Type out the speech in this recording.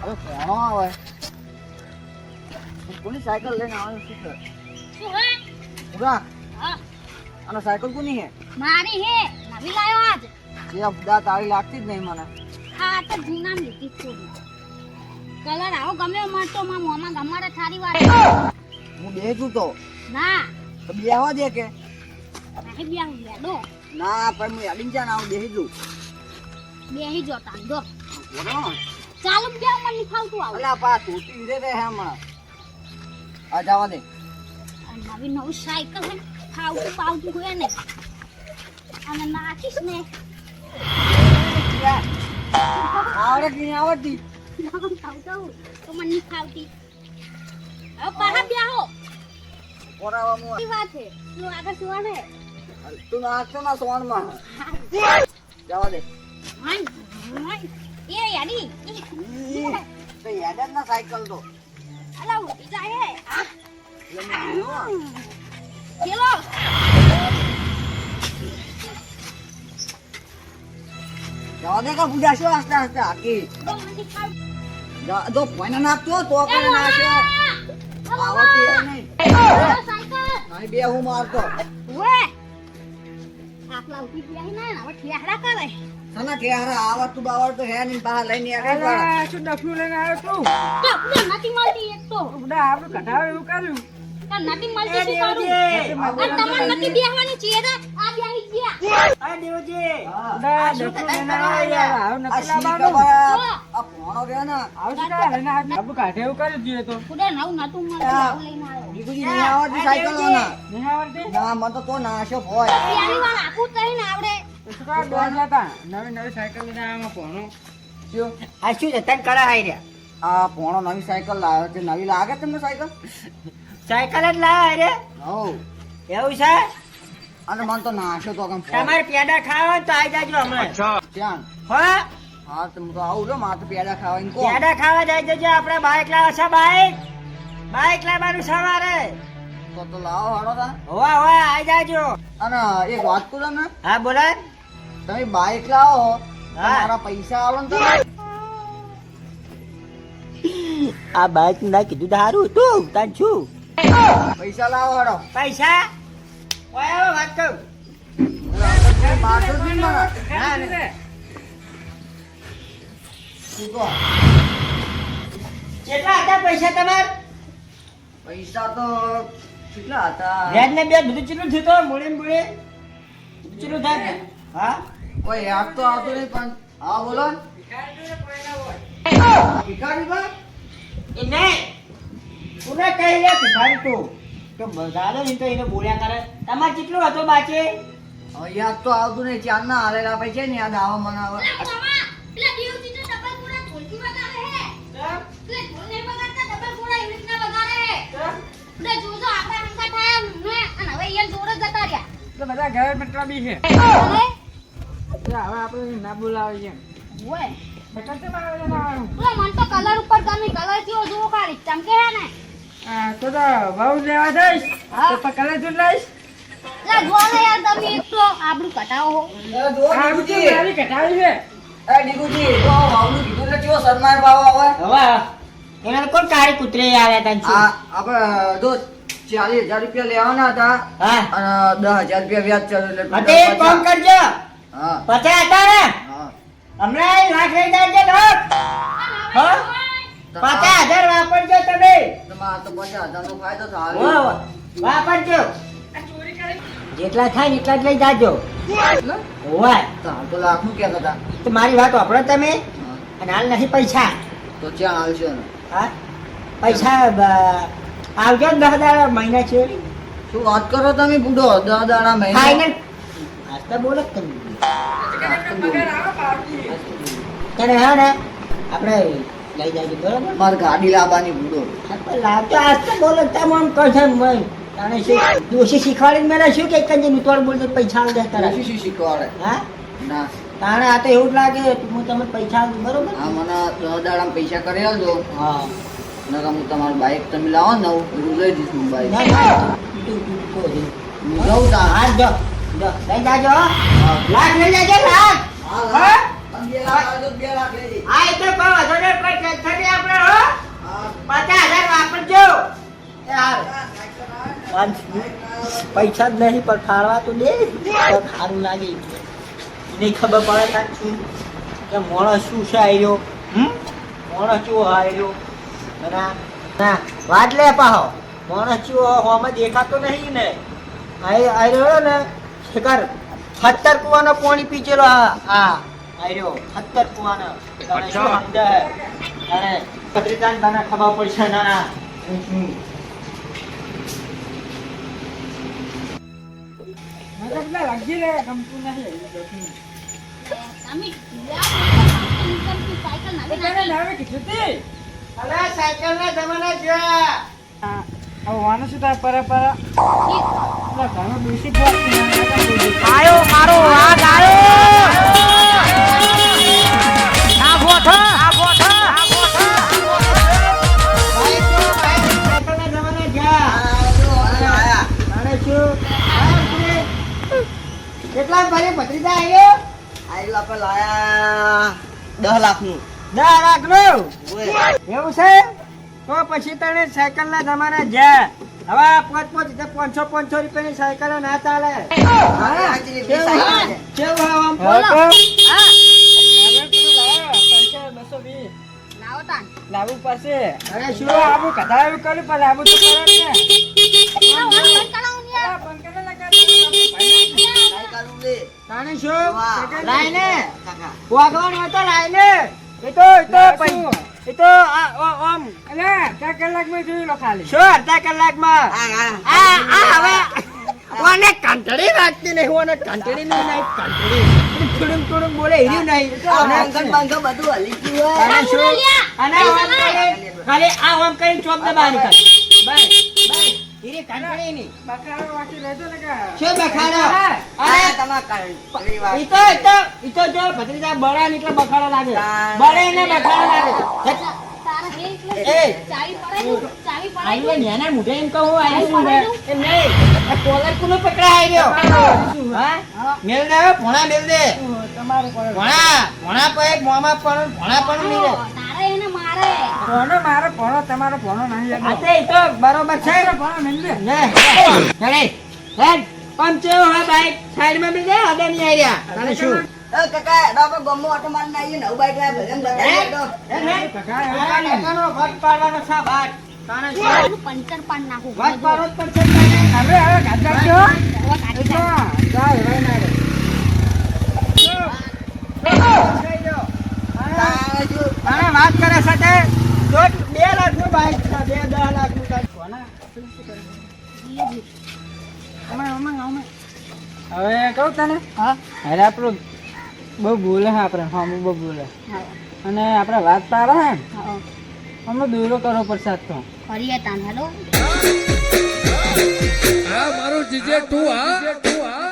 હવે કોણો આવે કોની સાયકલ લઈને આવે શું કરે શું હે ઉગા હા અને સાયકલ કોની હે મારી હે નવી લાયો આજ જે બુડા તારી લાગતી જ નહીં મને હા તો જૂના લીધી છું કલર આવો ગમે મળતો માં મોમાં ગમાડે થારી વાત હું બેસું તો ના બેહવા દે કે નહીં બેહું લેડો ના પણ હું યાદીને જા ના હું બેસી જઉં બેહી જો તાંડો બોલો ચાલુ બેહ મને નહીં ફાવતું આવું અલા પા તૂટી વિરે રે હે હમણાં આ જવા દે નવી નવી સાયકલ હે ફાવતું પાવતું હોય ને અને નાખીશ ને આવડે કે નહીં આવડતી લગન ફાવતું તો મને નહીં ફાવતી હવે પાછા બેહો ઓરાવામાં શું વાત છે શું આગળ શું હે તું નાખતો ના સોનમાં જવા દે એ યાડી તો યાદ જ ના સાયકલ તો અલા ઉઠી જાય હે એટલે મેં કીધું, ચલો જવા દે કે બુડા શું હસતા હસતા હાકી તો મને ખાવ જો કોઈને નાખતો તો કોઈને નાખે આવડતી હે નહીં સાયકલ નહીં બે હું મારતો વે આટલા ઉઠી ગયા ને હવે ઠેહડા કરે સના કે હારા આવડતું બાવડતું હે નહીં બહાર લઈને આગળ પાડ અલા, શું ડફલું લઈને આવ્યો તું તો નથી મળતી એક તો બુડા આપણે કઢાવે એવું કર્યું નથી મળતી શું કરું આ તમાર નથી બેહવાની છે ને આ બેહી ગયા આ દેવજી બુડા ડફલું લઈને આવ્યો યાર આવું આ નથી શી લાવવાનું ખબર આ પોણો રહ્યો ને આવું શું કાંઈ લઈને આવ્યો? આપણે કાઢે એવું કર્યું જોઈએ તો ખુદા નવું નતું મળતું નવું લઈને આવ્યો દીકુજી નહીં આવડતી સાયકલ ના નહીં આવડતી ના મને તો નાશો હોય પહેલી વાર આખું કરીને આવડે તો શું કાંઈ દોડ જતા નવી નવી સાયકલ લઈને આવ્યા કોનું શું આ શું છે તને કરા હાઈ રહ્યા આ પોણો નવી સાયકલ લાવ્યો છે નવી લાગે તમને સાયકલ સાયકલ જ લાવે રે હઉ એવું છે અને મને તો નાશો તો કેમ તમારે પેડા ખાવા તો આવી જાજો હમણાં ત્યાં હા હા તો હું તો આવું લો મારે તો પેડા ખાવાની કો પેડા ખાવા જાય જજો આપણે બાઈક લાવો છે બાઈક લાવવાનું સવારે તો લાવો હાડો તા હોવા હોવા આવી જાજો અને એક વાત કહું તમને હા બોલો તમે બાઈક લાવો હા. મારા પૈસા આવો ને તમે આ બાઈક ના કીધું સારું હતું તાન છું પૈસા લાવો હાડો પૈસા ઓય હવે વાત કહું મારતો જ નહીં મને ના, ના. શું કહો? કેટલા હતા પૈસા તમાર પૈસા તો કેટલા હતા વ્યાજ ને બે બધું ચેટલું થયું તો મોડે મોડે ચેટલું થાય હા કોઈ યાદ તો આવતું નહીં પણ હા બોલો ભિખારી બા એ નહીં તું કહી લે ભિખારી તું તો બગાડો નહીં તો એને બોલ્યા કરે તમારે કેટલું હતું બાકી હવે યાદ તો આવતું નહીં ચાર ના હાલેલા પૈસા ને યાદ આવો મને હવે મામા પેલા દેવજી તો ડબલ પૂરા ઢોલકી વગાડે હે પેલા ઢોલ નહીં વગાડતા ડબલ પૂરા એવી રીતના વગાડે હે એટલે જોજો આપણે હંકા થાય ને અને હવે અહીંયા જોર જ જતા રહ્યા એટલે બધા ઘરે મતલબી છે અરે એટલે હવે આપણે ના બોલાવીએ ઓય મતલબ કેમ આવે છે ના આવે? પેલો મન તો કલર ઉપર ગમે કલર કેવો જોવો ખાલી ચમકે હે ને હા, તો બહુ લેવા જઈશ હા. તો પકડે જ લઈશ લા જો ને યાર તમે એક તો આપણું કટાવો હો જો આ બધું દીકુજી મારી કઢાવી છે એ દીકુજી તો ભાવનું કીધું એટલે કેવો સન્માન ભાવ આવે હવે એના તો કોણ કાળી કૂતરે આવ્યા તા આ આપણે જો 40,000 રૂપિયા લેવાના હતા હા અને 10,000 રૂપિયા વ્યાજ ચાલુ એટલે અતે એક કામ કરજો હા 50 હતા ને હા હમણાં લાખ લઈ જાજો લોક હા 50,000 વાપરજો તમે તમારે તો 50,000 નો ફાયદો હો, થાય હો. વાપરજો આ ચોરી કરી જેટલા થાય ને એટલા જ લઈ જાજો એટલે હોય તો હાલ તો લાખનું કહેતા હતા તો મારી વાત વાપરો તમે હા. અને હાલ નહીં પૈસા તો ક્યાં આવશે ને હા પૈસા આવજો ને 10 દાડા મહિના છે શું વાત કરો તમે બુડો 10 દાડા મહિના ફાઇનલ આજ તો બોલો જ તમે પગાર આવે પાવતી તને હા ને આપણે લઈ જાજો બરોબર મારે ગાડી લાવવાની બુડો હા, તો લાવજો આજ તો બોલો તમે આમ કહો છો મય તાણે શું દોષી શીખવાડીને મેં શું કે કંઈ નૂતવાડ બોલતો પૈસા આલ દે તારા શું શીખવાડે હા ના તાણે આ તો એવું જ લાગે હું તમને પૈસા આલું બરોબર આ મને 10 દાડા પૈસા કરી આવજો હા નકર હું તમારું બાઈક તમે લાવો ને નવું લઈ દઈશ હું બાઈક ના ના તું કહો દે હું જાઉં તા હા જો લઈ જાજો હો. લાખ લઈ જાજો લાખ હા હા? તમે 2 લાખ આવજો 2 લાખ લઈ જઈશ. હા એ તો કહો છો ને કોઈ ટેન્શન નહીં આજ પૈસા જ નહીં પણ ખાવા તો દે તો સારું લાગે નહીં ખબર પડે કાંઈ શું કે મોણસ શું છે આવ્યો મોણસ કેવો આવ્યો ના વાત લે પાહો મોણસ કેવો હોમાં દેખાતો નહીં ને આવ્યો ને શિકાર 70 કુવાનો પાણી પીચેલો આવ્યો 70 કુવાનો તને શું સમજે અરે પત્રિકાન તને ખબર પડશે ના મેં તો પેલા લાગી રે ગમતું નહીં તમે સાયકલ ના તને લાવે કીધું તે અરે સાયકલ ના જમાના જોયા હવે વાનો શું થાય પરા પેલા ઘરમાં બેસી આયો મારો વાઘ આયો આ ગોઠો ભાઈ તો ભાઈ સાયકલ ના જમાના ગયા અરે શું કેટલા ભાઈ ભત્રીજા આવ્યો આપણે લાયા 10 લાખનું 10 લાખ નું એવું છે તો પછી તને સાયકલ ના જમાના જ્યાં હવે 500 રૂપિયાની સાયકલ ના ચાલે કેવું આમ લાવો તાન લાવવું પડશે અરે શું આવું કદા એવું કર્યું પણ આવું તો કરે ને બંધ કરાવું ને યાર પણ કરે લગા તાણે શું વાહ. લાઈને કાકા વાગવાનું હતો લાઈને એ તો આમ અલે 4 કલાકમાં જોઈ લો ખાલી શું અડધા કલાકમાં હવે ઓને કંટડી રાખતી નહીં ઓને કંટડી નહીં થોડું બોલે હીર્યું નહીં બંગો બધું હલી ગયું હોય. અને શું અને આમ કરીને ખાલી આ આમ કરીને ચોપ દબાવવાની ખાલી બસ હીરી કંટડી નહીં બકરાઓ વાંચી લેજો ને કે શું બખાડો આ અરે તમારા પરિવાર ઈ તો જો ભત્રીજા બળે ને એટલે બખાડો લાગે બળે ને બખાડો લાગે તારા હે એટલે એ. ચાવી પડાય ચાવી પડાય આઈને ન્યાના મુઢે એમ કહું આઈને એમ નહીં આ કોલર કોનો પકડાઈ રહ્યો હા મેલ દે ભોણા મેલ દે તમારે કોઈ ભોણા પર મોમાં પણ ભોણા પણ નહીં રે તારે એને મારે ભણો મારો ભણો તમારો ભણો નહીં આ તે ઈ તો બરોબર છે ભણો નહીં લે ને ચડે હેડ પંચો હા બાઈક સાઈડ માં બેસે અડે નહીં આવી રહ્યા તારે શું કાકા આપણે ગમો ઓટો મારીને આવીએ નવું બાઈક લાવ્યા ભજન બતાવી દો. કાકા એવું આ કાંઈ નહીં. કાકાનો વટ પાડવાનો છે બાટ તારે શું એનું પંચર પાડ નાખું વટ પાડવો જ પડશે તારે હવે ગાડી રાખજો હવે કાઢી એટલો જા એવાય ના રે અને વાત કરે સાથે તો 2 લાખ નું બાઈક છે 10 લાખ નું કાંઈ કોના હવે કહું તને હા અરે આપણું બહુ બોલે છે આપણે હા બહુ બોલે હા અને આપણે વાત પાડે હે હા અમે દૂરો કરવો પડશે આજ તો ફરીએ તાન હેલો આ મારું જીજે તું હા